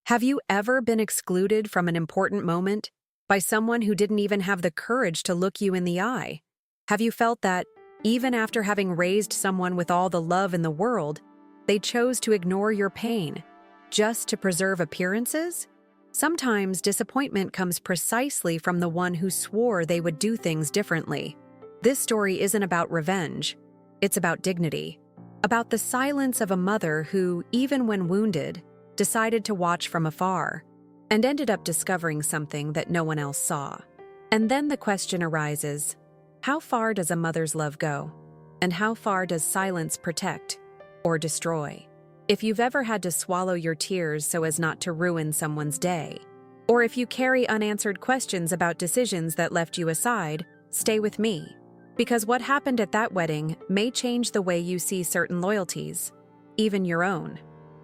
Have you ever been excluded from an important moment by someone who didn't even have the courage to look you in the eye? Have you felt that, even after having raised someone with all the love in the world, they chose to ignore your pain just to preserve appearances? Sometimes disappointment comes precisely from the one who swore they would do things differently. This story isn't about revenge. It's about dignity. About the silence of a mother who, even when wounded, decided to watch from afar, and ended up discovering something that no one else saw. And then the question arises, how far does a mother's love go? And how far does silence protect or destroy? If you've ever had to swallow your tears so as not to ruin someone's day, or if you carry unanswered questions about decisions that left you aside, stay with me. Because what happened at that wedding may change the way you see certain loyalties, even your own.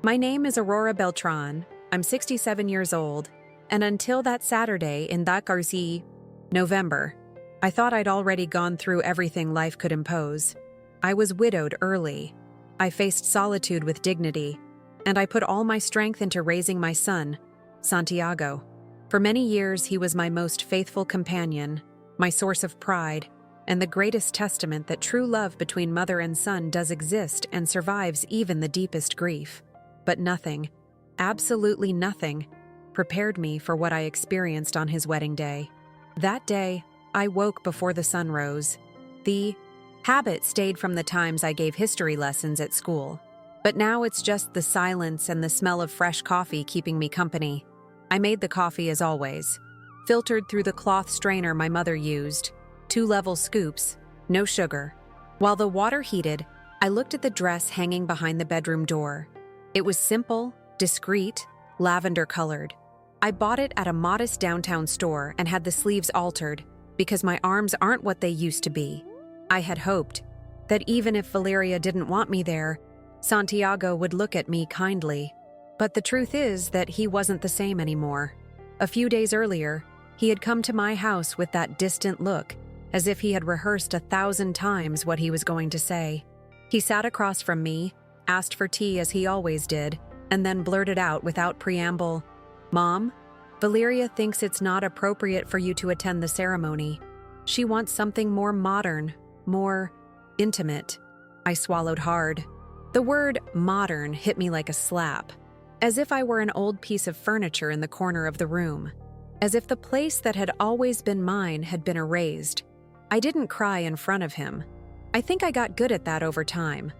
My name is Aurora Beltran. I'm 67 years old, and until that Saturday in that Garci, November, I thought I'd already gone through everything life could impose. I was widowed early. I faced solitude with dignity, and I put all my strength into raising my son, Santiago. For many years, he was my most faithful companion, my source of pride, and the greatest testament that true love between mother and son does exist and survives even the deepest grief. But nothing, absolutely nothing, prepared me for what I experienced on his wedding day. That day, I woke before the sun rose. The habit stayed from the times I gave history lessons at school. But now it's just the silence and the smell of fresh coffee keeping me company. I made the coffee as always, filtered through the cloth strainer my mother used, 2-level scoops, no sugar. While the water heated, I looked at the dress hanging behind the bedroom door. It was simple, discreet, lavender-colored. I bought it at a modest downtown store and had the sleeves altered because my arms aren't what they used to be. I had hoped that even if Valeria didn't want me there, Santiago would look at me kindly. But the truth is that he wasn't the same anymore. A few days earlier, he had come to my house with that distant look, as if he had rehearsed 1,000 times what he was going to say. He sat across from me, asked for tea as he always did, and then blurted out without preamble, "Mom, Valeria thinks it's not appropriate for you to attend the ceremony. She wants something more modern, more intimate." I swallowed hard. The word modern hit me like a slap, as if I were an old piece of furniture in the corner of the room, as if the place that had always been mine had been erased. I didn't cry in front of him. I think I got good at that over time.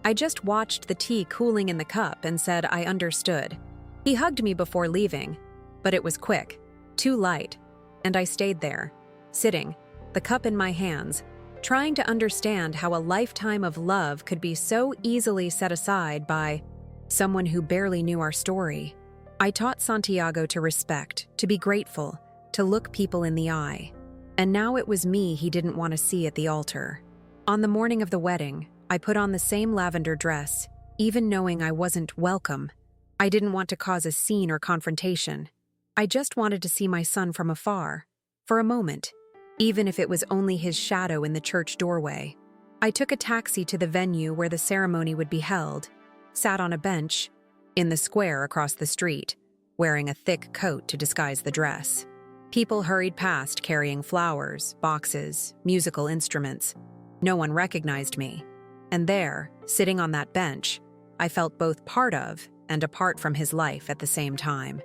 I just watched the tea cooling in the cup and said I understood. He hugged me before leaving, but it was quick, too light, and I stayed there, sitting, the cup in my hands, trying to understand how a lifetime of love could be so easily set aside by someone who barely knew our story. I taught Santiago to respect, to be grateful, to look people in the eye. And now it was me he didn't want to see at the altar. On the morning of the wedding, I put on the same lavender dress, even knowing I wasn't welcome. I didn't want to cause a scene or confrontation. I just wanted to see my son from afar, for a moment, even if it was only his shadow in the church doorway. I took a taxi to the venue where the ceremony would be held, sat on a bench in the square across the street, wearing a thick coat to disguise the dress. People hurried past carrying flowers, boxes, musical instruments. No one recognized me. And there, sitting on that bench, I felt both part of and apart from his life at the same time.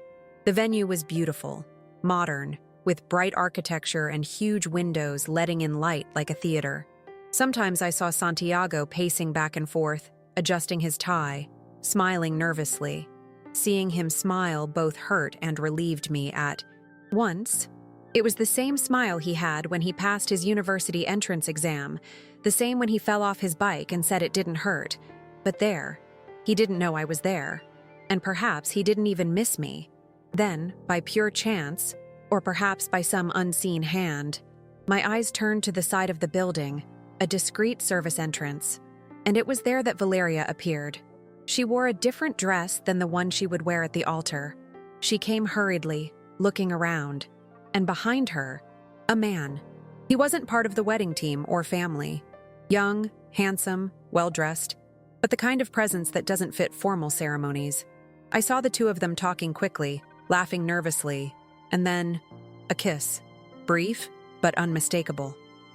The venue was beautiful, modern, with bright architecture and huge windows letting in light like a theater. Sometimes I saw Santiago pacing back and forth, adjusting his tie, smiling nervously. Seeing him smile both hurt and relieved me at once. It was the same smile he had when he passed his university entrance exam, the same when he fell off his bike and said it didn't hurt. But there, he didn't know I was there, and perhaps he didn't even miss me. Then, by pure chance, or perhaps by some unseen hand, my eyes turned to the side of the building, a discreet service entrance, and it was there that Valeria appeared. She wore a different dress than the one she would wear at the altar. She came hurriedly, looking around, and behind her, a man. He wasn't part of the wedding team or family. Young, handsome, well-dressed, but the kind of presence that doesn't fit formal ceremonies. I saw the two of them talking quickly, laughing nervously, and then a kiss. Brief, but unmistakable.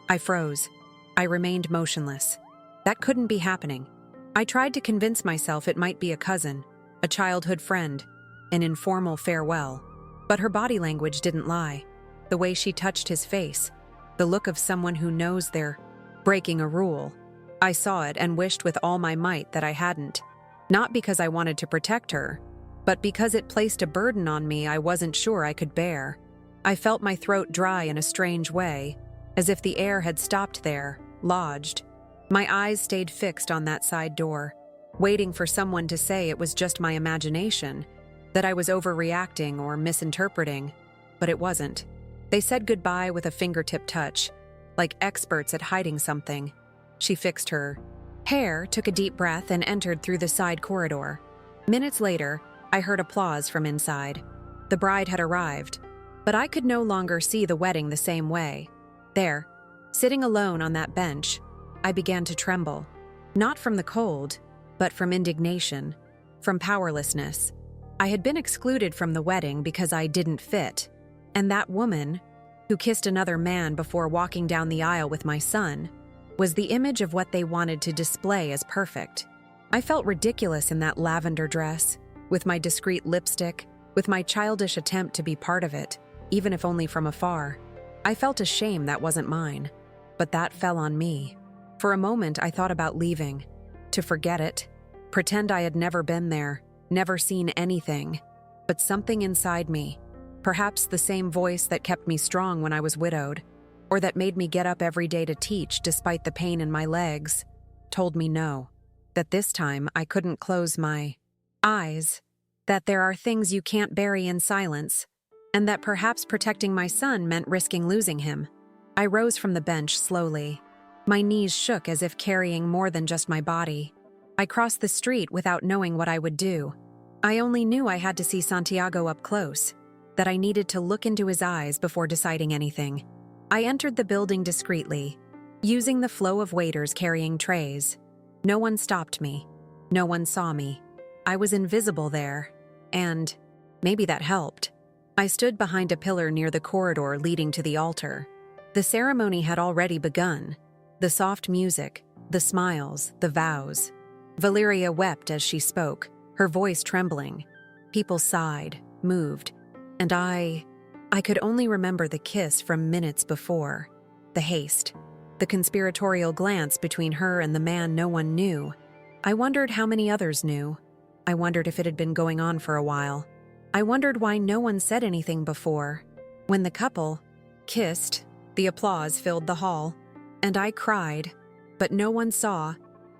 I froze. I remained motionless. That couldn't be happening. I tried to convince myself it might be a cousin, a childhood friend, an informal farewell. But her body language didn't lie. The way she touched his face, the look of someone who knows they're breaking a rule. I saw it and wished with all my might that I hadn't. Not because I wanted to protect her, but because it placed a burden on me I wasn't sure I could bear. I felt my throat dry in a strange way, as if the air had stopped there, lodged. My eyes stayed fixed on that side door, waiting for someone to say it was just my imagination, that I was overreacting or misinterpreting, but it wasn't. They said goodbye with a fingertip touch, like experts at hiding something. She fixed her hair, took a deep breath, and entered through the side corridor. Minutes later, I heard applause from inside. The bride had arrived, but I could no longer see the wedding the same way. There, sitting alone on that bench, I began to tremble, not from the cold, but from indignation, from powerlessness. I had been excluded from the wedding because I didn't fit, and that woman, who kissed another man before walking down the aisle with my son, was the image of what they wanted to display as perfect. I felt ridiculous in that lavender dress, with my discreet lipstick, with my childish attempt to be part of it, even if only from afar. I felt a shame that wasn't mine, but that fell on me. For a moment, I thought about leaving, to forget it, pretend I had never been there, never seen anything. But something inside me, perhaps the same voice that kept me strong when I was widowed, or that made me get up every day to teach despite the pain in my legs, told me no, that this time I couldn't close my eyes, that there are things you can't bury in silence, and that perhaps protecting my son meant risking losing him. I rose from the bench slowly. My knees shook as if carrying more than just my body. I crossed the street without knowing what I would do. I only knew I had to see Santiago up close, that I needed to look into his eyes before deciding anything. I entered the building discreetly, using the flow of waiters carrying trays. No one stopped me. No one saw me. I was invisible there, and maybe that helped. I stood behind a pillar near the corridor leading to the altar. The ceremony had already begun. The soft music, the smiles, the vows. Valeria wept as she spoke, her voice trembling. People sighed, moved, and I could only remember the kiss from minutes before, the haste, the conspiratorial glance between her and the man no one knew. I wondered how many others knew. I wondered if it had been going on for a while. I wondered why no one said anything before. When the couple kissed, the applause filled the hall, and I cried, but no one saw.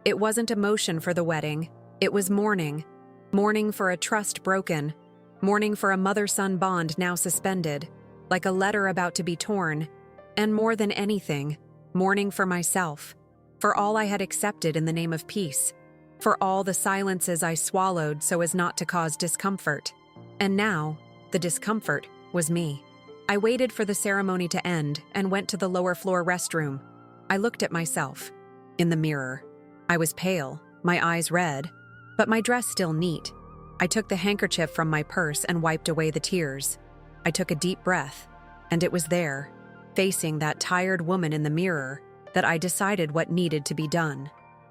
It wasn't emotion for the wedding. It was mourning. Mourning for a trust broken. Mourning for a mother-son bond now suspended, like a letter about to be torn. And more than anything, mourning for myself, for all I had accepted in the name of peace, for all the silences I swallowed so as not to cause discomfort. And now, the discomfort was me. I waited for the ceremony to end and went to the lower floor restroom. I looked at myself, in the mirror. I was pale, my eyes red, but my dress still neat. I took the handkerchief from my purse and wiped away the tears. I took a deep breath, and it was there, facing that tired woman in the mirror, that I decided what needed to be done.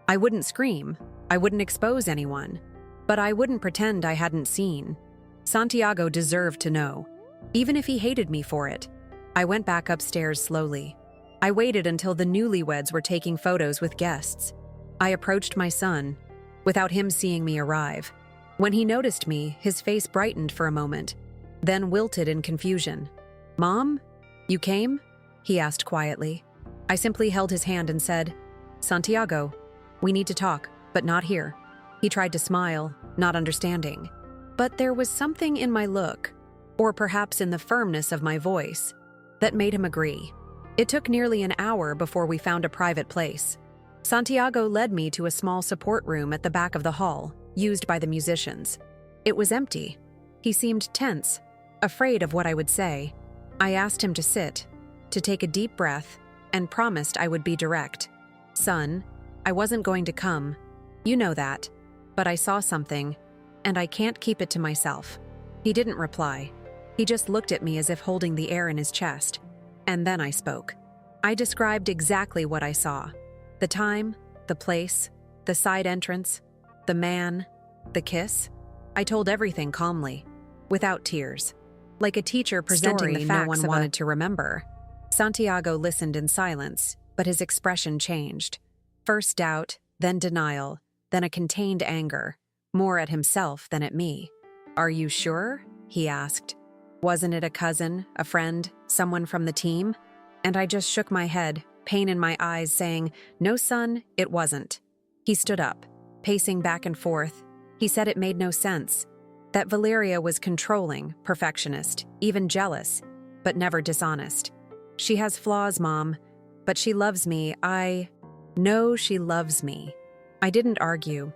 I wouldn't scream, I wouldn't expose anyone, but I wouldn't pretend I hadn't seen. Santiago deserved to know, even if he hated me for it. I went back upstairs slowly. I waited until the newlyweds were taking photos with guests. I approached my son, without him seeing me arrive. When he noticed me, his face brightened for a moment, then wilted in confusion. "Mom, you came?" he asked quietly. I simply held his hand and said, "Santiago, we need to talk, but not here." He tried to smile, not understanding. But there was something in my look, or perhaps in the firmness of my voice, that made him agree. It took nearly an hour before we found a private place. Santiago led me to a small support room at the back of the hall, used by the musicians. It was empty. He seemed tense, afraid of what I would say. I asked him to sit, to take a deep breath, and promised I would be direct. "Son, I wasn't going to come. You know that. But I saw something. and I can't keep it to myself." He didn't reply. He just looked at me as if holding the air in his chest. And then I spoke. I described exactly what I saw. The time, the place, the side entrance, the man, the kiss. I told everything calmly, without tears, like a teacher presenting the facts no one wanted to remember. Santiago listened in silence, but his expression changed. First doubt, then denial, then a contained anger, more at himself than at me. "Are you sure?" he asked. "Wasn't it a cousin, a friend, someone from the team?" And I just shook my head, pain in my eyes, saying, "No, son, it wasn't." He stood up, pacing back and forth. He said it made no sense, that Valeria was controlling, perfectionist, even jealous, but never dishonest. "She has flaws, Mom, but she loves me. I know she loves me." I didn't argue.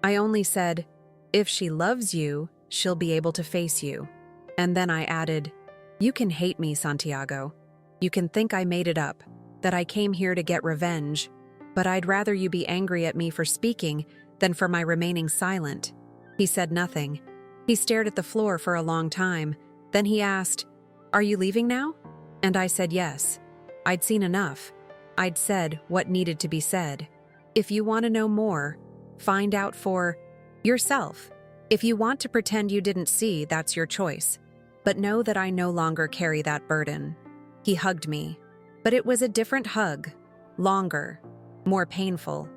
I only said, "If she loves you, she'll be able to face you." And then I added, "You can hate me, Santiago. You can think I made it up, that I came here to get revenge, but I'd rather you be angry at me for speaking than for my remaining silent." He said nothing. He stared at the floor for a long time. Then he asked, "Are you leaving now?" And I said yes. I'd seen enough. I'd said what needed to be said. If you want to know more, find out for yourself. If you want to pretend you didn't see, that's your choice. But know that I no longer carry that burden. He hugged me, but it was a different hug, longer, more painful,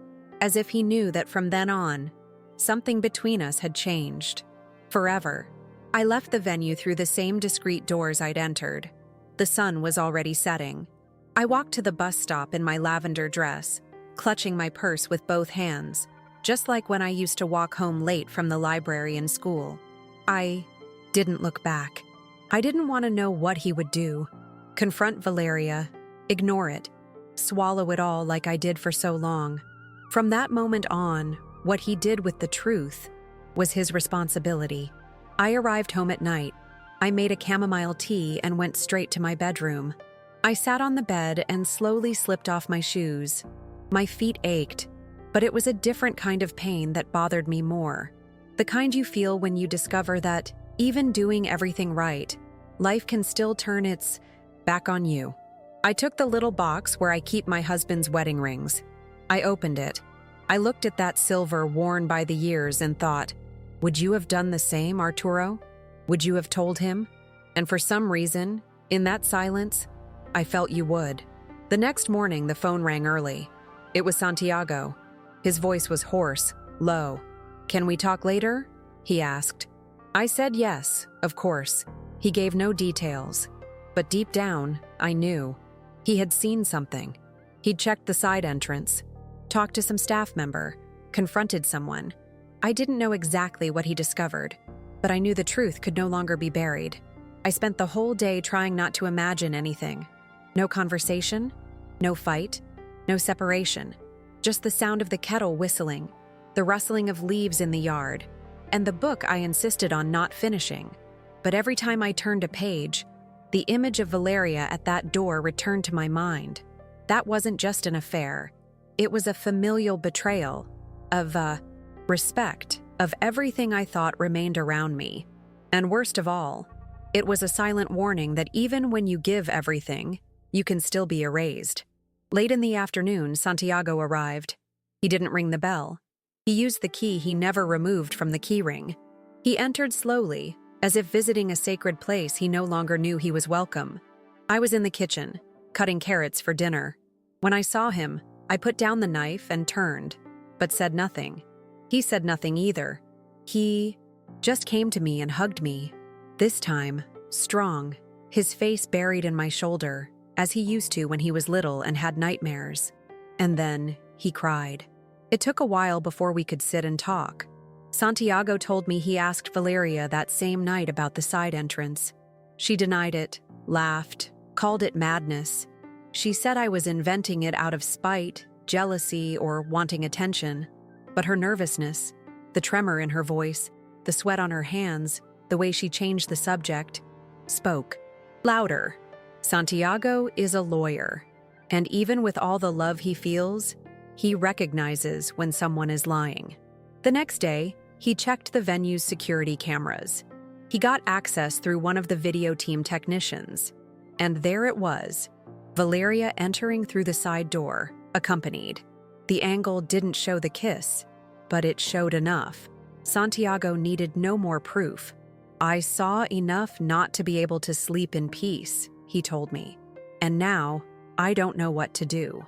as if he knew that from then on, something between us had changed. Forever. I left the venue through the same discreet doors I'd entered. The sun was already setting. I walked to the bus stop in my lavender dress, clutching my purse with both hands, just like when I used to walk home late from the library in school. I didn't look back. I didn't want to know what he would do. Confront Valeria, ignore it, swallow it all like I did for so long. From that moment on, what he did with the truth was his responsibility. I arrived home at night. I made a chamomile tea and went straight to my bedroom. I sat on the bed and slowly slipped off my shoes. My feet ached, but it was a different kind of pain that bothered me more. The kind you feel when you discover that, even doing everything right, life can still turn its back on you. I took the little box where I keep my husband's wedding rings. I opened it. I looked at that silver worn by the years and thought, would you have done the same, Arturo? Would you have told him? And for some reason, in that silence, I felt you would. The next morning, the phone rang early. It was Santiago. His voice was hoarse, low. "Can we talk later?" he asked. I said yes, of course. He gave no details. But deep down, I knew. He had seen something. He'd checked the side entrance, talked to some staff member, confronted someone. I didn't know exactly what he discovered, but I knew the truth could no longer be buried. I spent the whole day trying not to imagine anything. No conversation, no fight, no separation. Just the sound of the kettle whistling, the rustling of leaves in the yard, and the book I insisted on not finishing. But every time I turned a page, the image of Valeria at that door returned to my mind. That wasn't just an affair. It was a familial betrayal, of respect, of everything I thought remained around me. And worst of all, it was a silent warning that even when you give everything, you can still be erased. Late in the afternoon, Santiago arrived. He didn't ring the bell. He used the key he never removed from the keyring. He entered slowly, as if visiting a sacred place he no longer knew he was welcome. I was in the kitchen, cutting carrots for dinner. When I saw him, I put down the knife and turned, but said nothing. He said nothing either. He just came to me and hugged me. This time, strong, his face buried in my shoulder, as he used to when he was little and had nightmares. And then he cried. It took a while before we could sit and talk. Santiago told me he asked Valeria that same night about the side entrance. She denied it, laughed, called it madness. She said I was inventing it out of spite, jealousy, or wanting attention. But her nervousness, the tremor in her voice, the sweat on her hands, the way she changed the subject, spoke louder. Santiago is a lawyer, and even with all the love he feels, he recognizes when someone is lying. The next day, He checked the venue's security cameras. He got access through one of the video team technicians. And there it was, Valeria entering through the side door, accompanied. The angle didn't show the kiss, but it showed enough. Santiago needed no more proof. I saw enough not to be able to sleep in peace, he told me. And now, I don't know what to do.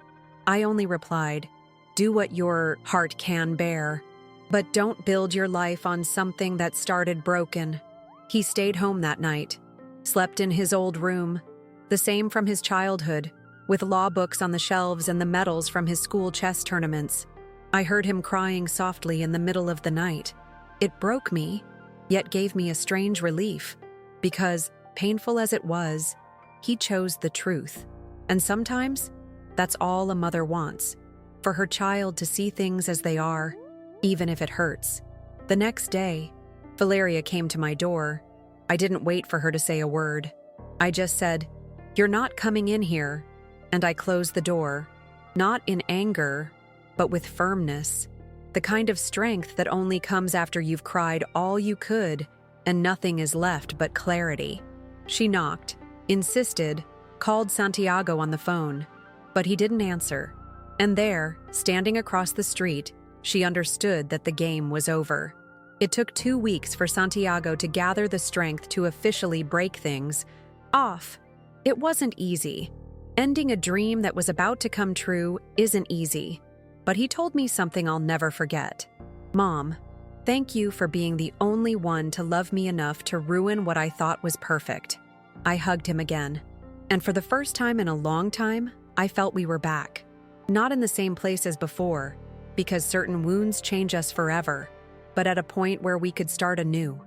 I only replied, do what your heart can bear, but don't build your life on something that started broken. He stayed home that night, slept in his old room, the same from his childhood, with law books on the shelves and the medals from his school chess tournaments. I heard him crying softly in the middle of the night. It broke me, yet gave me a strange relief, because, painful as it was, he chose the truth. And sometimes, that's all a mother wants, for her child to see things as they are, even if it hurts. The next day, Valeria came to my door. I didn't wait for her to say a word. I just said, "You're not coming in here," and I closed the door, not in anger, but with firmness, the kind of strength that only comes after you've cried all you could and nothing is left but clarity. She knocked, insisted, called Santiago on the phone, but he didn't answer. And there, standing across the street, she understood that the game was over. It took 2 weeks for Santiago to gather the strength to officially break things off. It wasn't easy. Ending a dream that was about to come true isn't easy. But he told me something I'll never forget. "Mom, thank you for being the only one to love me enough to ruin what I thought was perfect." I hugged him again. And for the first time in a long time, I felt we were back. Not in the same place as before, because certain wounds change us forever, but at a point where we could start anew.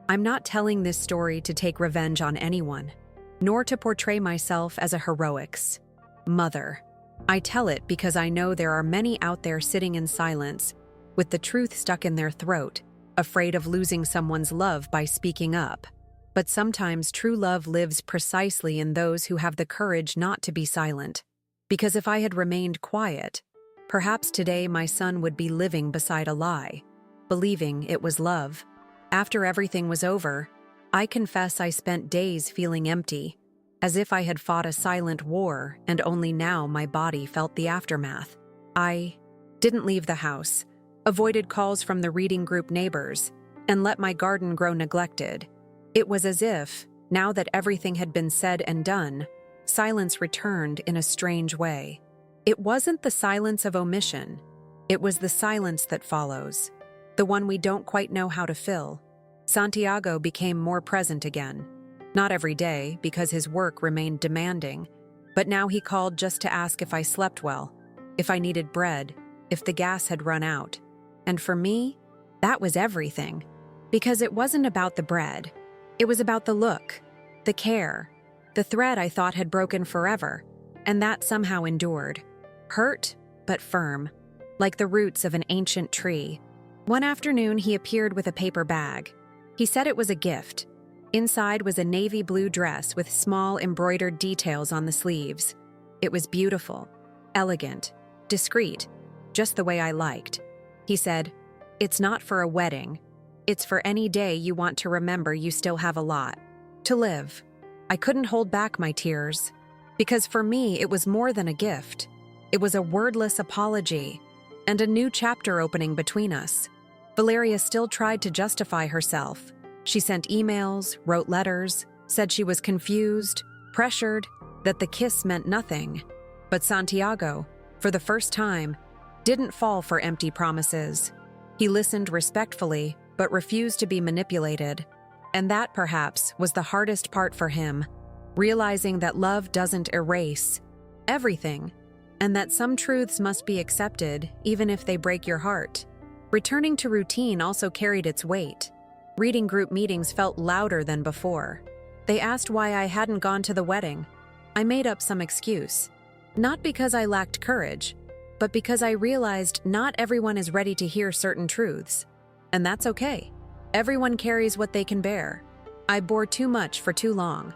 I'm not telling this story to take revenge on anyone, nor to portray myself as a heroics mother. I tell it because I know there are many out there sitting in silence, with the truth stuck in their throat, afraid of losing someone's love by speaking up. But sometimes true love lives precisely in those who have the courage not to be silent. Because if I had remained quiet, perhaps today my son would be living beside a lie, believing it was love. After everything was over, I confess I spent days feeling empty, as if I had fought a silent war and only now my body felt the aftermath. I didn't leave the house, avoided calls from the reading group neighbors, and let my garden grow neglected. It was as if, now that everything had been said and done, silence returned in a strange way. It wasn't the silence of omission. It was the silence that follows, the one we don't quite know how to fill. Santiago became more present again. Not every day, because his work remained demanding, but now he called just to ask if I slept well, if I needed bread, if the gas had run out. And for me, that was everything. Because it wasn't about the bread. It was about the look, the care, the thread I thought had broken forever, and that somehow endured. Hurt, but firm, like the roots of an ancient tree. One afternoon, he appeared with a paper bag. He said it was a gift. Inside was a navy blue dress with small embroidered details on the sleeves. It was beautiful, elegant, discreet, just the way I liked. He said, "It's not for a wedding. It's for any day you want to remember you still have a lot to live." I couldn't hold back my tears, because for me it was more than a gift. It was a wordless apology, and a new chapter opening between us. Valeria still tried to justify herself. She sent emails, wrote letters, said she was confused, pressured, that the kiss meant nothing. But Santiago, for the first time, didn't fall for empty promises. He listened respectfully, but refused to be manipulated. And that, perhaps, was the hardest part for him, realizing that love doesn't erase everything, and that some truths must be accepted even if they break your heart. Returning to routine also carried its weight. Reading group meetings felt louder than before. They asked why I hadn't gone to the wedding. I made up some excuse. Not because I lacked courage, but because I realized not everyone is ready to hear certain truths. And that's okay. Everyone carries what they can bear. I bore too much for too long.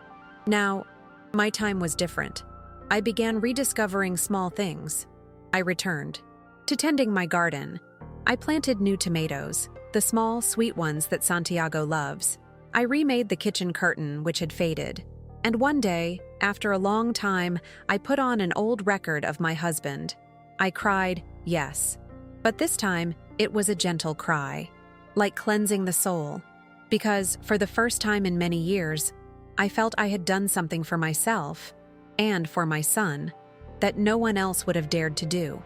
Now, my time was different. I began rediscovering small things. I returned to tending my garden. I planted new tomatoes, the small, sweet ones that Santiago loves. I remade the kitchen curtain, which had faded. And one day, after a long time, I put on an old record of my husband. I cried, yes. But this time, it was a gentle cry, like cleansing the soul. Because, for the first time in many years, I felt I had done something for myself, and for my son, that no one else would have dared to do.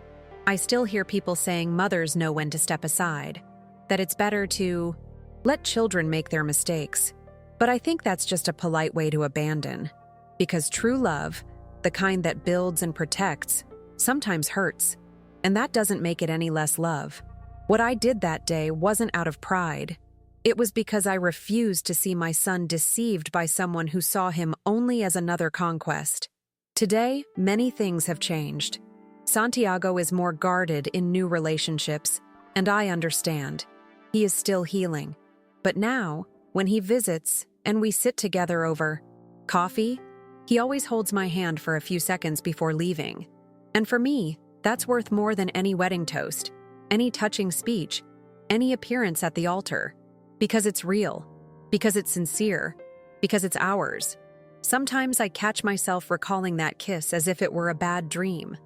I still hear people saying mothers know when to step aside, that it's better to let children make their mistakes. But I think that's just a polite way to abandon, because true love, the kind that builds and protects, sometimes hurts, and that doesn't make it any less love. What I did that day wasn't out of pride. It was because I refused to see my son deceived by someone who saw him only as another conquest. Today, many things have changed. Santiago is more guarded in new relationships, and I understand. He is still healing. But now, when he visits and we sit together over coffee, he always holds my hand for a few seconds before leaving. And for me, that's worth more than any wedding toast, any touching speech, any appearance at the altar. Because it's real, because it's sincere, because it's ours. Sometimes I catch myself recalling that kiss as if it were a bad dream.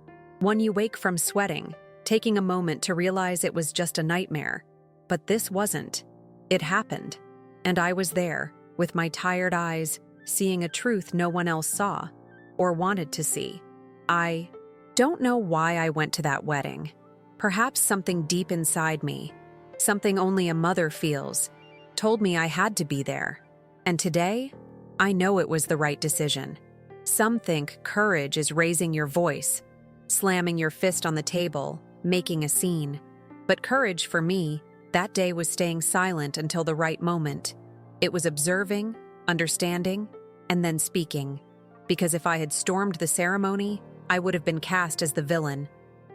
One you wake from sweating, taking a moment to realize it was just a nightmare. But this wasn't. It happened. And I was there, with my tired eyes, seeing a truth no one else saw, or wanted to see. I don't know why I went to that wedding. Perhaps something deep inside me, something only a mother feels, told me I had to be there. And today, I know it was the right decision. Some think courage is raising your voice, slamming your fist on the table, making a scene. But courage for me, that day was staying silent until the right moment. It was observing, understanding, and then speaking. Because if I had stormed the ceremony, I would have been cast as the villain,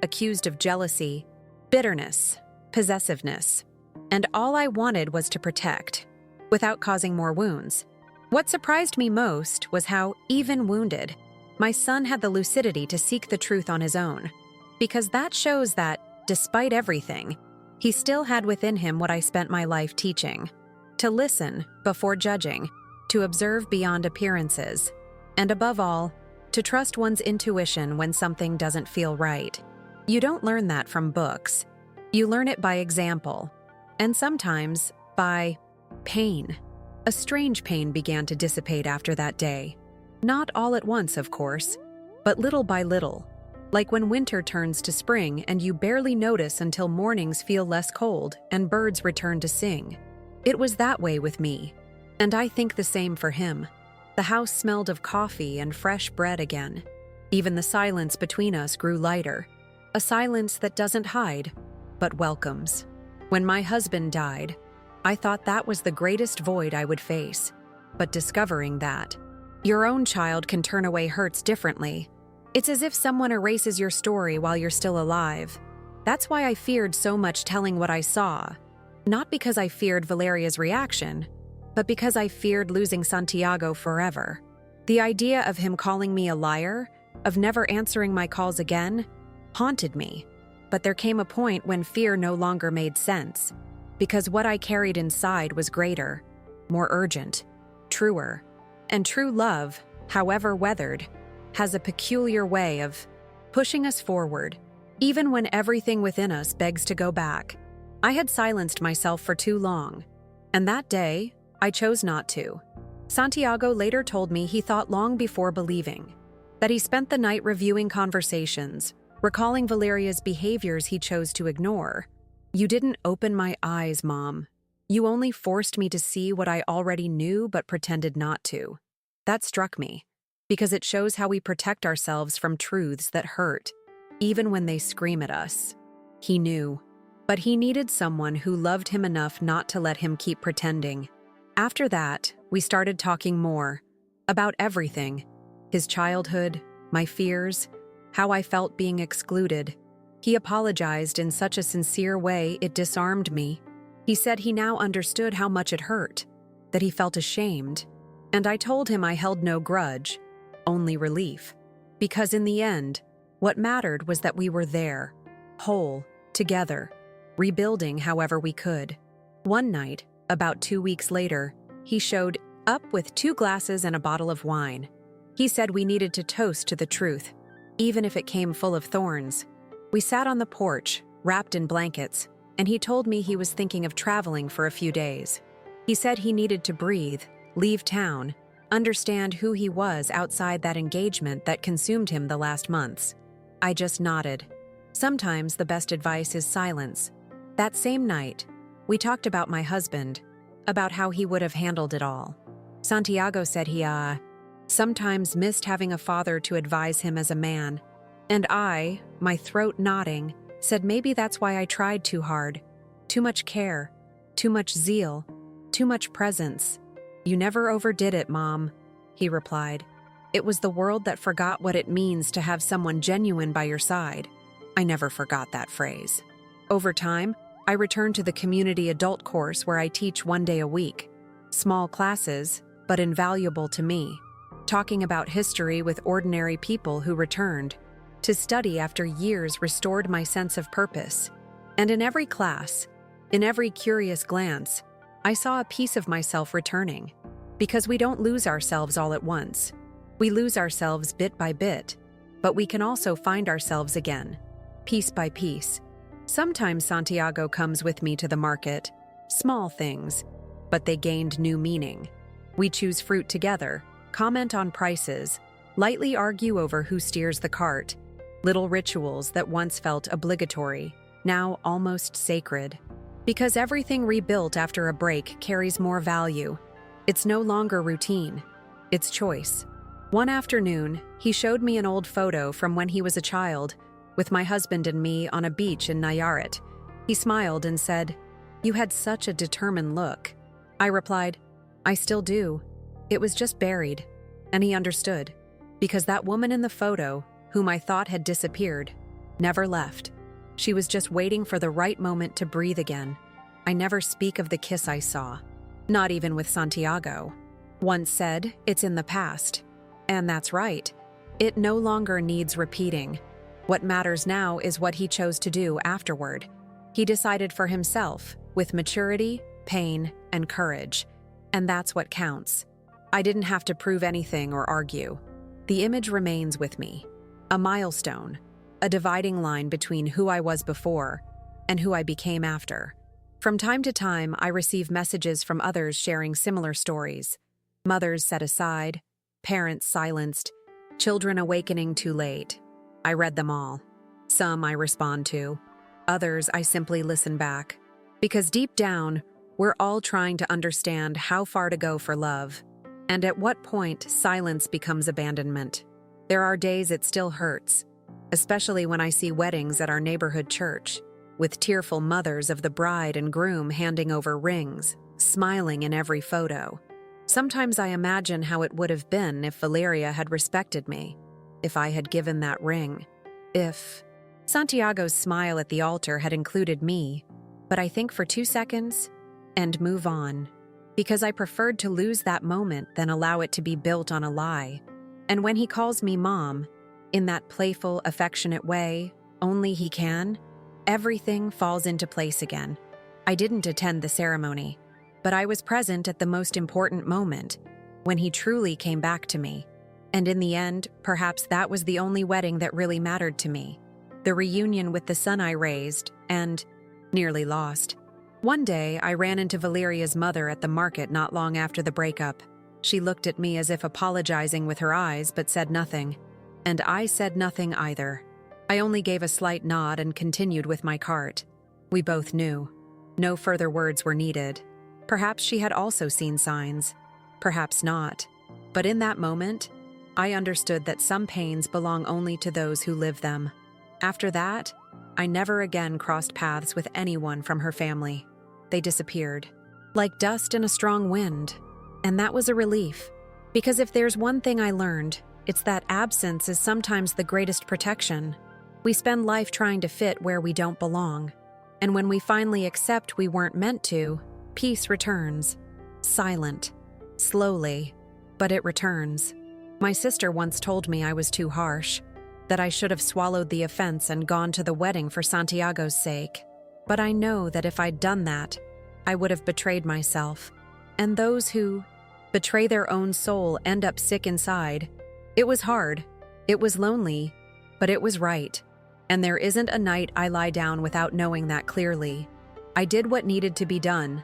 accused of jealousy, bitterness, possessiveness. And all I wanted was to protect, without causing more wounds. What surprised me most was how, even wounded, my son had the lucidity to seek the truth on his own. Because that shows that, despite everything, he still had within him what I spent my life teaching: to listen before judging, to observe beyond appearances, and above all, to trust one's intuition when something doesn't feel right. You don't learn that from books. You learn it by example. And sometimes, by pain. A strange pain began to dissipate after that day. Not all at once, of course, but little by little. Like when winter turns to spring and you barely notice until mornings feel less cold and birds return to sing. It was that way with me. And I think the same for him. The house smelled of coffee and fresh bread again. Even the silence between us grew lighter. A silence that doesn't hide, but welcomes. When my husband died, I thought that was the greatest void I would face. But discovering that your own child can turn away hurts differently. It's as if someone erases your story while you're still alive. That's why I feared so much telling what I saw. Not because I feared Valeria's reaction, but because I feared losing Santiago forever. The idea of him calling me a liar, of never answering my calls again, haunted me. But there came a point when fear no longer made sense, because what I carried inside was greater, more urgent, truer. And true love, however weathered, has a peculiar way of pushing us forward, even when everything within us begs to go back. I had silenced myself for too long, and that day, I chose not to. Santiago later told me he thought long before believing, that he spent the night reviewing conversations, recalling Valeria's behaviors he chose to ignore. "You didn't open my eyes, Mom. You only forced me to see what I already knew but pretended not to." That struck me, because it shows how we protect ourselves from truths that hurt, even when they scream at us. He knew, but he needed someone who loved him enough not to let him keep pretending. After that, we started talking more, about everything: his childhood, my fears, how I felt being excluded. He apologized in such a sincere way it disarmed me. He said he now understood how much it hurt, that he felt ashamed. And I told him I held no grudge, only relief. Because in the end, what mattered was that we were there, whole, together, rebuilding however we could. One night, about 2 weeks later, he showed up with 2 glasses and a bottle of wine. He said we needed to toast to the truth, even if it came full of thorns. We sat on the porch, wrapped in blankets, and he told me he was thinking of traveling for a few days. He said he needed to breathe, leave town, understand who he was outside that engagement that consumed him the last months. I just nodded. Sometimes the best advice is silence. That same night, we talked about my husband, about how he would have handled it all. Santiago said he sometimes missed having a father to advise him as a man. And I, my throat knotting, said maybe that's why I tried too hard. Too much care, too much zeal, too much presence. You never overdid it, Mom, he replied. It was the world that forgot what it means to have someone genuine by your side. I never forgot that phrase. Over time, I returned to the community adult course where I teach 1 day a week. Small classes, but invaluable to me. Talking about history with ordinary people who returned. To study after years restored my sense of purpose. And in every class, in every curious glance, I saw a piece of myself returning. Because we don't lose ourselves all at once. We lose ourselves bit by bit, but we can also find ourselves again, piece by piece. Sometimes Santiago comes with me to the market, small things, but they gained new meaning. We choose fruit together, comment on prices, lightly argue over who steers the cart, little rituals that once felt obligatory, now almost sacred. Because everything rebuilt after a break carries more value. It's no longer routine, it's choice. One afternoon, he showed me an old photo from when he was a child, with my husband and me on a beach in Nayarit. He smiled and said, "You had such a determined look." I replied, "I still do. It was just buried." And he understood, because that woman in the photo, whom I thought had disappeared, never left. She was just waiting for the right moment to breathe again. I never speak of the kiss I saw, not even with Santiago. Once said, it's in the past. And that's right. It no longer needs repeating. What matters now is what he chose to do afterward. He decided for himself, with maturity, pain, and courage. And that's what counts. I didn't have to prove anything or argue. The image remains with me. A milestone, a dividing line between who I was before and who I became after. From time to time, I receive messages from others sharing similar stories. Mothers set aside, parents silenced, children awakening too late. I read them all. Some I respond to. Others I simply listen back. Because deep down, we're all trying to understand how far to go for love, and at what point silence becomes abandonment. There are days it still hurts, especially when I see weddings at our neighborhood church, with tearful mothers of the bride and groom handing over rings, smiling in every photo. Sometimes I imagine how it would have been if Valeria had respected me, if I had given that ring, if Santiago's smile at the altar had included me, but I think for 2 seconds and move on, because I preferred to lose that moment than allow it to be built on a lie. And when he calls me Mom, in that playful, affectionate way, only he can, everything falls into place again. I didn't attend the ceremony, but I was present at the most important moment, when he truly came back to me. And in the end, perhaps that was the only wedding that really mattered to me. The reunion with the son I raised and nearly lost. One day, I ran into Valeria's mother at the market not long after the breakup. She looked at me as if apologizing with her eyes, but said nothing. And I said nothing either. I only gave a slight nod and continued with my cart. We both knew. No further words were needed. Perhaps she had also seen signs. Perhaps not. But in that moment, I understood that some pains belong only to those who live them. After that, I never again crossed paths with anyone from her family. They disappeared, like dust in a strong wind. And that was a relief. Because if there's one thing I learned, it's that absence is sometimes the greatest protection. We spend life trying to fit where we don't belong. And when we finally accept we weren't meant to, peace returns. Silent. Slowly. But it returns. My sister once told me I was too harsh, that I should have swallowed the offense and gone to the wedding for Santiago's sake. But I know that if I'd done that, I would have betrayed myself. And those who betray their own soul end up sick inside. It was hard. It was lonely. But it was right. And there isn't a night I lie down without knowing that clearly. I did what needed to be done.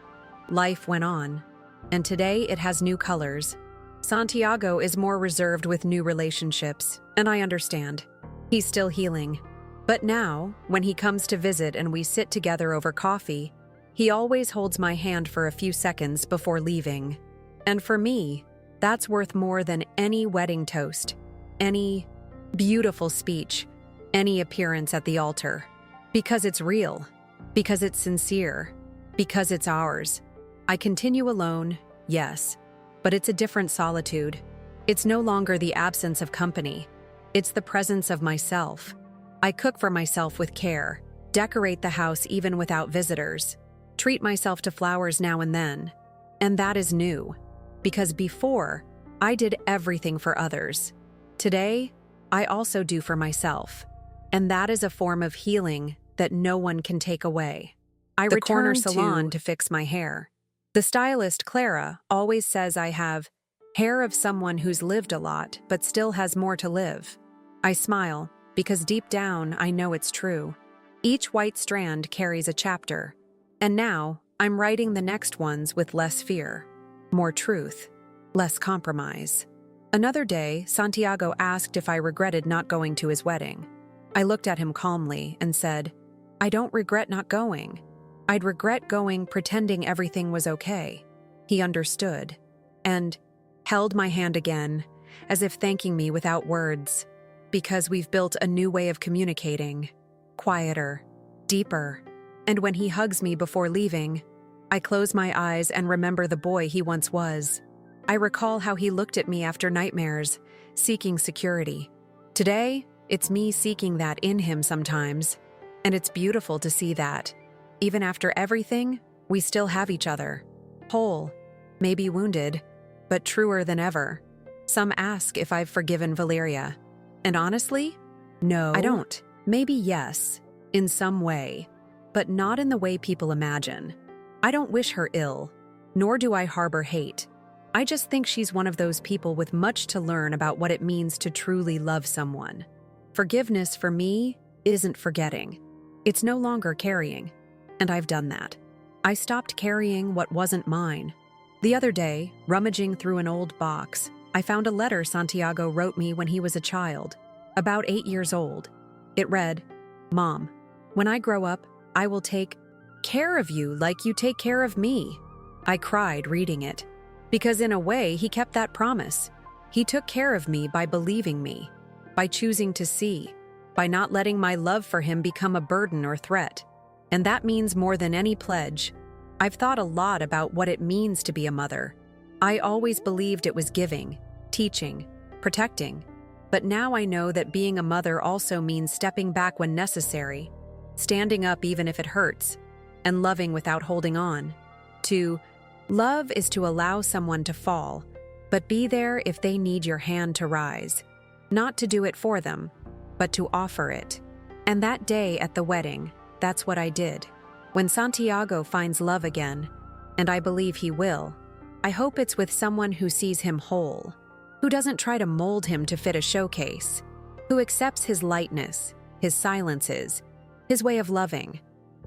Life went on. And today it has new colors. Santiago is more reserved with new relationships, and I understand. He's still healing. But now, when he comes to visit and we sit together over coffee, he always holds my hand for a few seconds before leaving. And for me, that's worth more than any wedding toast, any beautiful speech, any appearance at the altar. Because it's real, because it's sincere, because it's ours. I continue alone, yes, but it's a different solitude. It's no longer the absence of company. It's the presence of myself. I cook for myself with care, decorate the house even without visitors, treat myself to flowers now and then. And that is new, because before, I did everything for others. Today, I also do for myself. And that is a form of healing that no one can take away. I return corner salon to fix my hair. The stylist, Clara, always says I have hair of someone who's lived a lot but still has more to live. I smile, because deep down I know it's true. Each white strand carries a chapter. And now, I'm writing the next ones with less fear, more truth, less compromise. Another day, Santiago asked if I regretted not going to his wedding. I looked at him calmly and said, I don't regret not going. I'd regret going pretending everything was okay. He understood and held my hand again, as if thanking me without words, because we've built a new way of communicating, quieter, deeper. And when he hugs me before leaving, I close my eyes and remember the boy he once was. I recall how he looked at me after nightmares, seeking security. Today, it's me seeking that in him sometimes, and it's beautiful to see that. Even after everything, we still have each other. Whole, maybe wounded, but truer than ever. Some ask if I've forgiven Valeria. And honestly, no, I don't. Maybe yes, in some way, but not in the way people imagine. I don't wish her ill, nor do I harbor hate. I just think she's one of those people with much to learn about what it means to truly love someone. Forgiveness for me isn't forgetting. It's no longer carrying. And I've done that. I stopped carrying what wasn't mine. The other day, rummaging through an old box, I found a letter Santiago wrote me when he was a child, about 8 years old. It read, Mom, when I grow up, I will take care of you like you take care of me. I cried reading it, because in a way he kept that promise. He took care of me by believing me, by choosing to see, by not letting my love for him become a burden or threat. And that means more than any pledge. I've thought a lot about what it means to be a mother. I always believed it was giving, teaching, protecting. But now I know that being a mother also means stepping back when necessary, standing up even if it hurts, and loving without holding on. To love is to allow someone to fall, but be there if they need your hand to rise. Not to do it for them, but to offer it. And that day at the wedding, that's what I did. When Santiago finds love again, and I believe he will, I hope it's with someone who sees him whole, who doesn't try to mold him to fit a showcase, who accepts his lightness, his silences, his way of loving,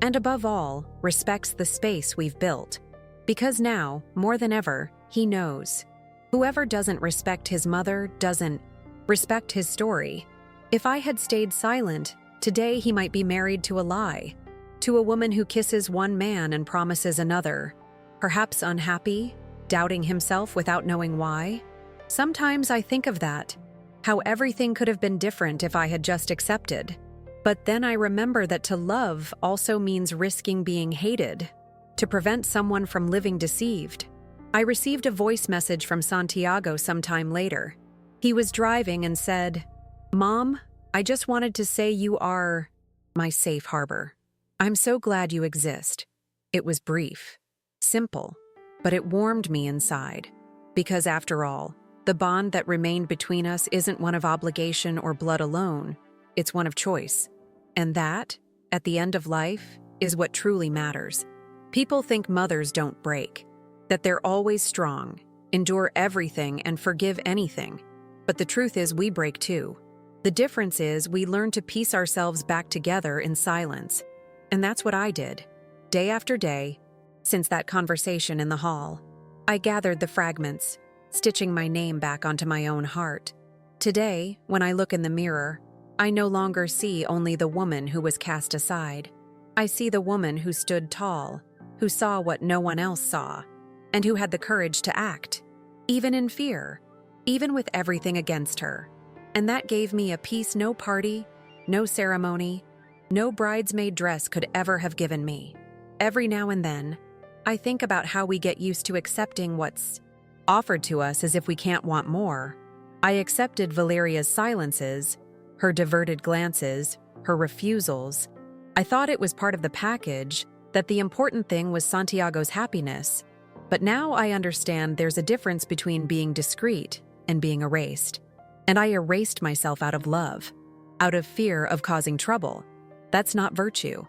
and above all, respects the space we've built. Because now, more than ever, he knows. Whoever doesn't respect his mother doesn't respect his story. If I had stayed silent, today he might be married to a lie, to a woman who kisses one man and promises another, perhaps unhappy, doubting himself without knowing why. Sometimes I think of that, how everything could have been different if I had just accepted. But then I remember that to love also means risking being hated, to prevent someone from living deceived. I received a voice message from Santiago sometime later. He was driving and said, Mom, I just wanted to say you are my safe harbor. I'm so glad you exist. It was brief, simple, but it warmed me inside. Because after all, the bond that remained between us isn't one of obligation or blood alone, it's one of choice. And that, at the end of life, is what truly matters. People think mothers don't break, that they're always strong, endure everything, and forgive anything. But the truth is we break too. The difference is we learn to piece ourselves back together in silence. And that's what I did. Day after day, since that conversation in the hall, I gathered the fragments, stitching my name back onto my own heart. Today, when I look in the mirror, I no longer see only the woman who was cast aside. I see the woman who stood tall, who saw what no one else saw, and who had the courage to act, even in fear, even with everything against her. And that gave me a peace no party, no ceremony, no bridesmaid dress could ever have given me. Every now and then, I think about how we get used to accepting what's offered to us as if we can't want more. I accepted Valeria's silences, her diverted glances, her refusals. I thought it was part of the package, that the important thing was Santiago's happiness. But now I understand there's a difference between being discreet and being erased. And I erased myself out of love, out of fear of causing trouble. That's not virtue.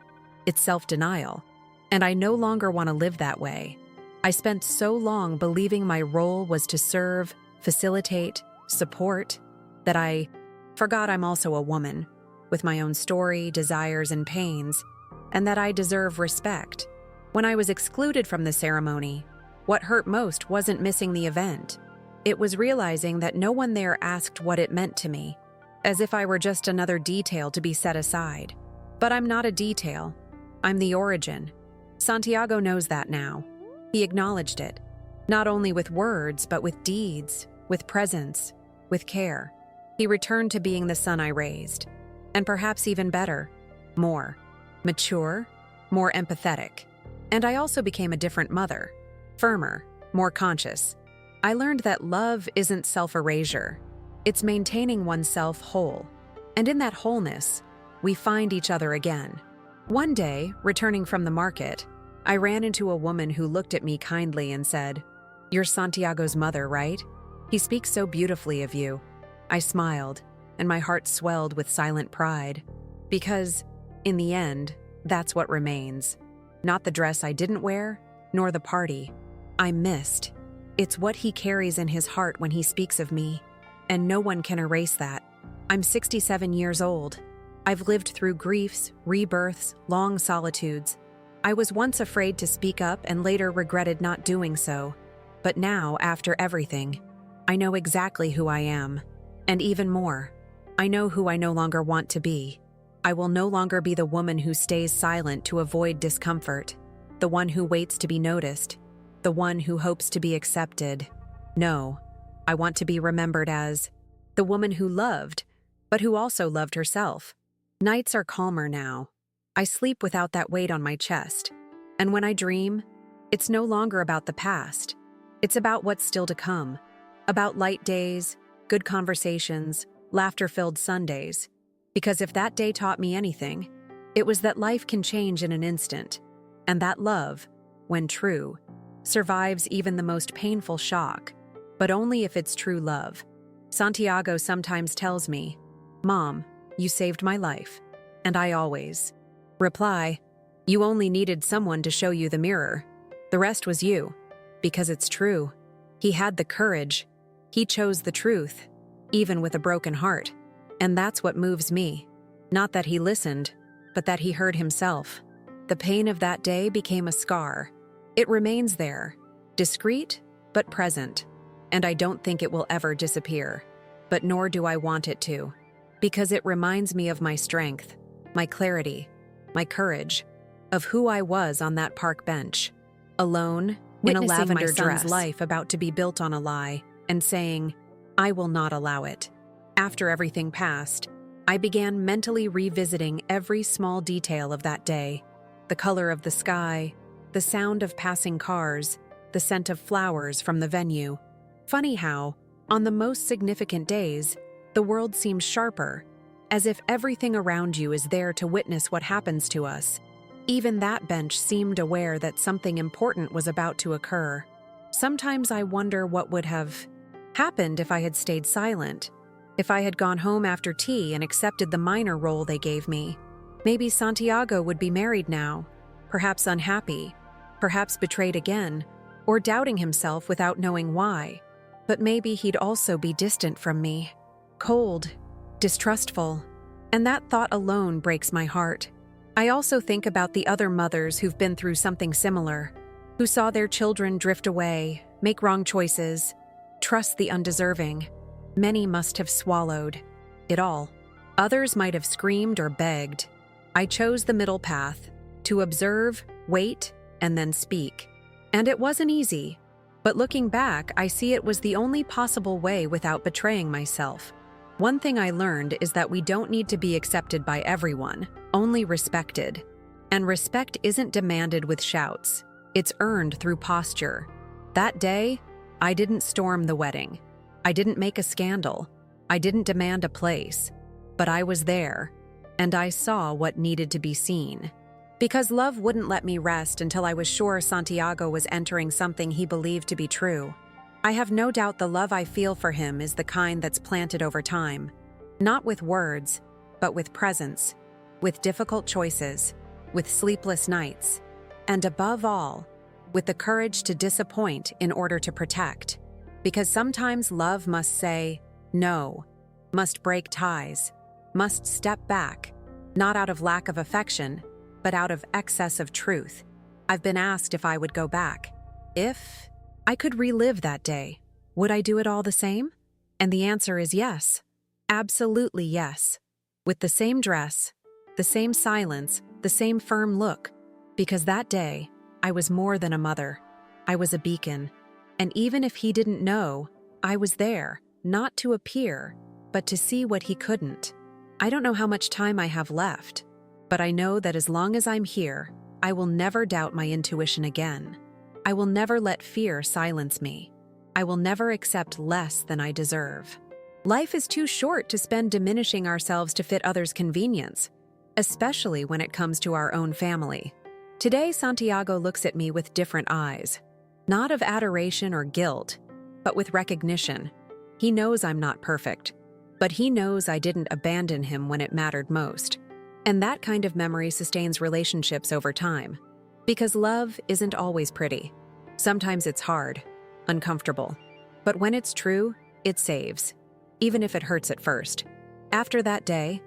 It's self-denial. And I no longer want to live that way. I spent so long believing my role was to serve, facilitate, support, that I forgot I'm also a woman, with my own story, desires, and pains, and that I deserve respect. When I was excluded from the ceremony, what hurt most wasn't missing the event. It was realizing that no one there asked what it meant to me, as if I were just another detail to be set aside. But I'm not a detail. I'm the origin. Santiago knows that now. He acknowledged it, not only with words, but with deeds, with presence, with care. He returned to being the son I raised, and perhaps even better, more mature, more empathetic. And I also became a different mother, firmer, more conscious. I learned that love isn't self-erasure. It's maintaining oneself whole. And in that wholeness, we find each other again. One day, returning from the market, I ran into a woman who looked at me kindly and said, "You're Santiago's mother, right? He speaks so beautifully of you." I smiled, and my heart swelled with silent pride. Because, in the end, that's what remains. Not the dress I didn't wear, nor the party I missed. It's what he carries in his heart when he speaks of me, and no one can erase that. I'm 67 years old. I've lived through griefs, rebirths, long solitudes. I was once afraid to speak up and later regretted not doing so. But now, after everything, I know exactly who I am. And even more, I know who I no longer want to be. I will no longer be the woman who stays silent to avoid discomfort, the one who waits to be noticed, the one who hopes to be accepted. No, I want to be remembered as the woman who loved, but who also loved herself. Nights are calmer now. I sleep without that weight on my chest. And when I dream, it's no longer about the past. It's about what's still to come. About light days, good conversations, laughter-filled Sundays. Because if that day taught me anything, it was that life can change in an instant. And that love, when true, survives even the most painful shock. But only if it's true love. Santiago sometimes tells me, "Mom, you saved my life." And I always reply, "You only needed someone to show you the mirror. The rest was you." Because it's true. He had the courage. He chose the truth, even with a broken heart. And that's what moves me. Not that he listened, but that he heard himself. The pain of that day became a scar. It remains there, discreet but present. And I don't think it will ever disappear. But nor do I want it to. Because it reminds me of my strength, my clarity, my courage, of who I was on that park bench, alone, in a lavender dress, life about to be built on a lie, and saying, "I will not allow it." After everything passed, I began mentally revisiting every small detail of that day. The color of the sky, the sound of passing cars, the scent of flowers from the venue. Funny how, on the most significant days, the world seems sharper, as if everything around you is there to witness what happens to us. Even that bench seemed aware that something important was about to occur. Sometimes I wonder what would have happened if I had stayed silent, if I had gone home after tea and accepted the minor role they gave me. Maybe Santiago would be married now, perhaps unhappy, perhaps betrayed again, or doubting himself without knowing why. But maybe he'd also be distant from me, cold, distrustful, and that thought alone breaks my heart. I also think about the other mothers who've been through something similar, who saw their children drift away, make wrong choices, trust the undeserving. Many must have swallowed it all. Others might have screamed or begged. I chose the middle path, to observe, wait, and then speak. And it wasn't easy, but looking back, I see it was the only possible way without betraying myself. One thing I learned is that we don't need to be accepted by everyone, only respected. And respect isn't demanded with shouts. It's earned through posture. That day, I didn't storm the wedding. I didn't make a scandal. I didn't demand a place. But I was there, and I saw what needed to be seen. Because love wouldn't let me rest until I was sure Santiago was entering something he believed to be true. I have no doubt the love I feel for him is the kind that's planted over time. Not with words, but with presence, with difficult choices, with sleepless nights, and above all, with the courage to disappoint in order to protect. Because sometimes love must say no, must break ties, must step back, not out of lack of affection, but out of excess of truth. I've been asked if I would go back. If I could relive that day, would I do it all the same? And the answer is yes. Absolutely yes. With the same dress, the same silence, the same firm look. Because that day, I was more than a mother. I was a beacon. And even if he didn't know, I was there, not to appear, but to see what he couldn't. I don't know how much time I have left, but I know that as long as I'm here, I will never doubt my intuition again. I will never let fear silence me. I will never accept less than I deserve. Life is too short to spend diminishing ourselves to fit others' convenience, especially when it comes to our own family. Today, Santiago looks at me with different eyes, not of adoration or guilt, but with recognition. He knows I'm not perfect, but he knows I didn't abandon him when it mattered most. And that kind of memory sustains relationships over time. Because love isn't always pretty. Sometimes it's hard, uncomfortable. But when it's true, it saves, even if it hurts at first. After that day,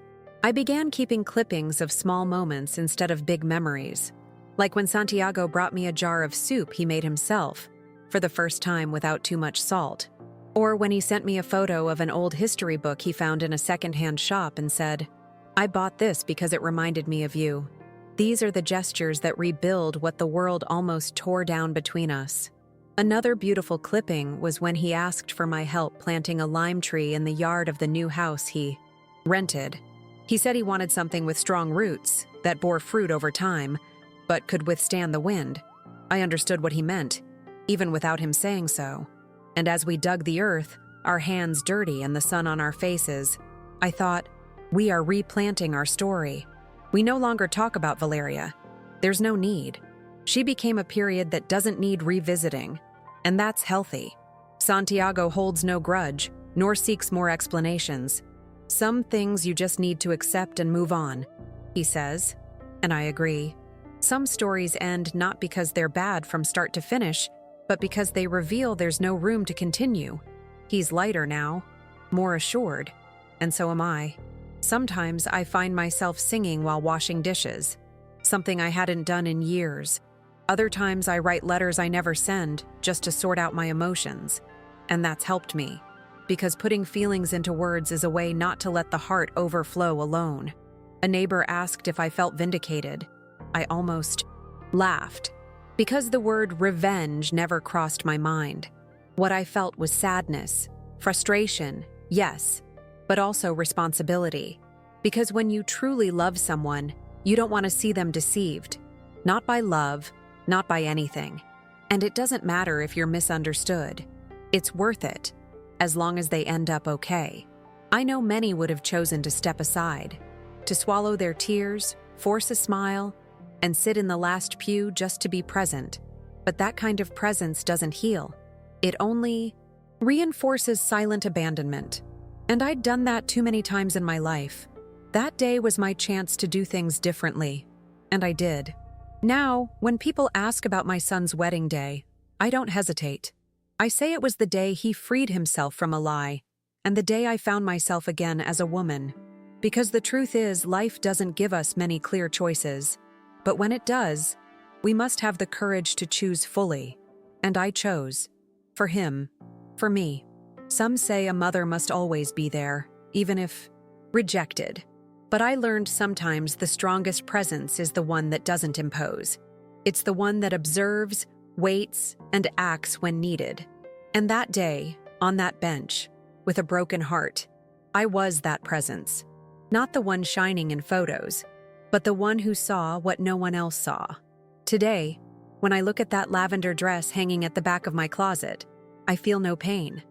I began keeping clippings of small moments instead of big memories. Like when Santiago brought me a jar of soup he made himself, for the first time without too much salt. Or when he sent me a photo of an old history book he found in a secondhand shop and said, "I bought this because it reminded me of you." These are the gestures that rebuild what the world almost tore down between us. Another beautiful clipping was when he asked for my help planting a lime tree in the yard of the new house he rented. He said he wanted something with strong roots that bore fruit over time, but could withstand the wind. I understood what he meant, even without him saying so. And as we dug the earth, our hands dirty and the sun on our faces, I thought, we are replanting our story. We no longer talk about Valeria. There's no need. She became a period that doesn't need revisiting, and that's healthy. Santiago holds no grudge, nor seeks more explanations. Some things you just need to accept and move on, he says, and I agree. Some stories end not because they're bad from start to finish, but because they reveal there's no room to continue. He's lighter now, more assured, and so am I. Sometimes I find myself singing while washing dishes, something I hadn't done in years. Other times I write letters I never send just to sort out my emotions, and that's helped me, because putting feelings into words is a way not to let the heart overflow alone. A neighbor asked if I felt vindicated. I almost laughed, because the word revenge never crossed my mind. What I felt was sadness, frustration, yes, but also responsibility. Because when you truly love someone, you don't want to see them deceived. Not by love, not by anything. And it doesn't matter if you're misunderstood. It's worth it, as long as they end up okay. I know many would have chosen to step aside, to swallow their tears, force a smile, and sit in the last pew just to be present. But that kind of presence doesn't heal. It only reinforces silent abandonment. And I'd done that too many times in my life. That day was my chance to do things differently. And I did. Now, when people ask about my son's wedding day, I don't hesitate. I say it was the day he freed himself from a lie, and the day I found myself again as a woman. Because the truth is, life doesn't give us many clear choices. But when it does, we must have the courage to choose fully. And I chose. For him. For me. Some say a mother must always be there, even if rejected. But I learned sometimes the strongest presence is the one that doesn't impose. It's the one that observes, waits, and acts when needed. And that day, on that bench, with a broken heart, I was that presence. Not the one shining in photos, but the one who saw what no one else saw. Today, when I look at that lavender dress hanging at the back of my closet, I feel no pain.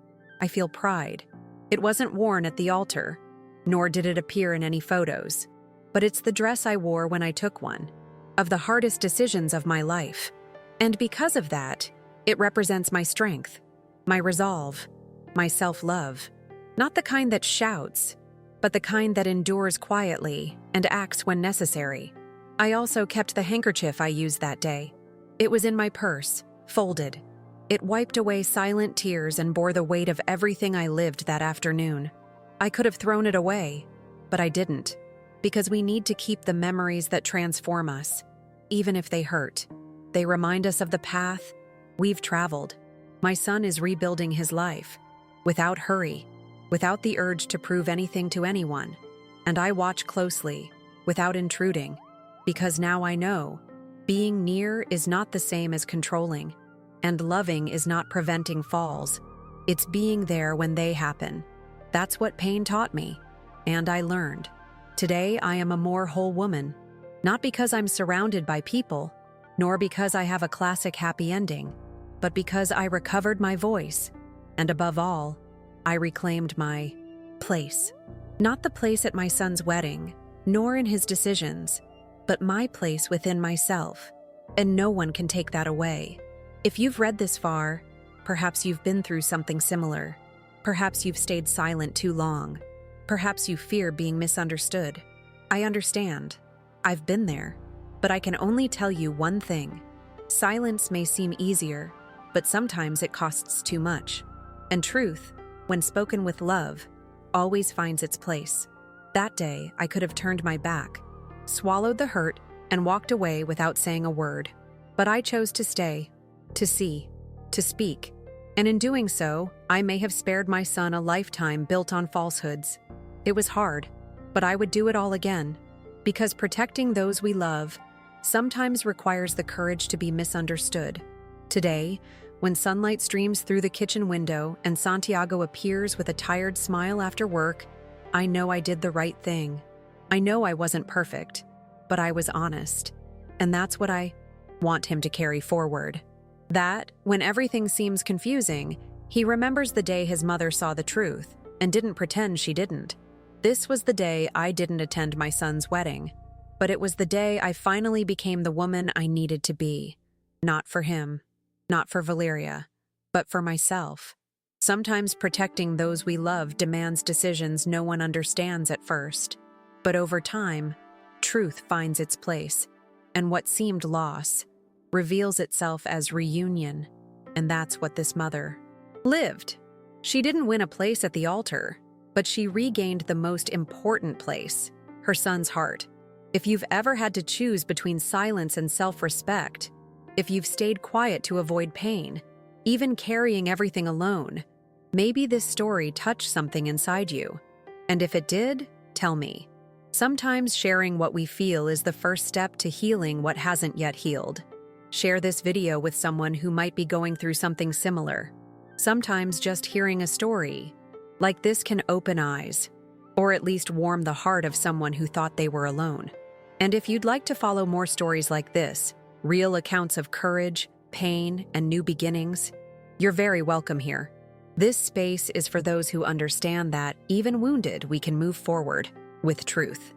I feel pride. It wasn't worn at the altar, nor did it appear in any photos. But it's the dress I wore when I took one, of the hardest decisions of my life. And because of that, it represents my strength, my resolve, my self-love. Not the kind that shouts, but the kind that endures quietly and acts when necessary. I also kept the handkerchief I used that day. It was in my purse, folded. It wiped away silent tears and bore the weight of everything I lived that afternoon. I could have thrown it away, but I didn't, because we need to keep the memories that transform us, even if they hurt. They remind us of the path we've traveled. My son is rebuilding his life, without hurry, without the urge to prove anything to anyone. And I watch closely, without intruding, because now I know being near is not the same as controlling, and loving is not preventing falls. It's being there when they happen. That's what pain taught me, and I learned. Today I am a more whole woman, not because I'm surrounded by people, nor because I have a classic happy ending, but because I recovered my voice, and above all, I reclaimed my place. Not the place at my son's wedding, nor in his decisions, but my place within myself, and no one can take that away. If you've read this far, perhaps you've been through something similar. Perhaps you've stayed silent too long. Perhaps you fear being misunderstood. I understand. I've been there. But I can only tell you one thing. Silence may seem easier, but sometimes it costs too much. And truth, when spoken with love, always finds its place. That day, I could have turned my back, swallowed the hurt, and walked away without saying a word. But I chose to stay, to see, to speak. And in doing so, I may have spared my son a lifetime built on falsehoods. It was hard, but I would do it all again. Because protecting those we love sometimes requires the courage to be misunderstood. Today, when sunlight streams through the kitchen window and Santiago appears with a tired smile after work, I know I did the right thing. I know I wasn't perfect, but I was honest. And that's what I want him to carry forward. That, when everything seems confusing, he remembers the day his mother saw the truth and didn't pretend she didn't. This was the day I didn't attend my son's wedding, but it was the day I finally became the woman I needed to be. Not for him, not for Valeria, but for myself. Sometimes protecting those we love demands decisions no one understands at first. But over time, truth finds its place, and what seemed loss reveals itself as reunion. And that's what this mother lived. She didn't win a place at the altar, but she regained the most important place, her son's heart. If you've ever had to choose between silence and self-respect, if you've stayed quiet to avoid pain, even carrying everything alone, maybe this story touched something inside you. And if it did, tell me. Sometimes sharing what we feel is the first step to healing what hasn't yet healed. Share this video with someone who might be going through something similar. Sometimes just hearing a story like this can open eyes, or at least warm the heart of someone who thought they were alone. And if you'd like to follow more stories like this, real accounts of courage, pain, and new beginnings, you're very welcome here. This space is for those who understand that, even wounded, we can move forward with truth.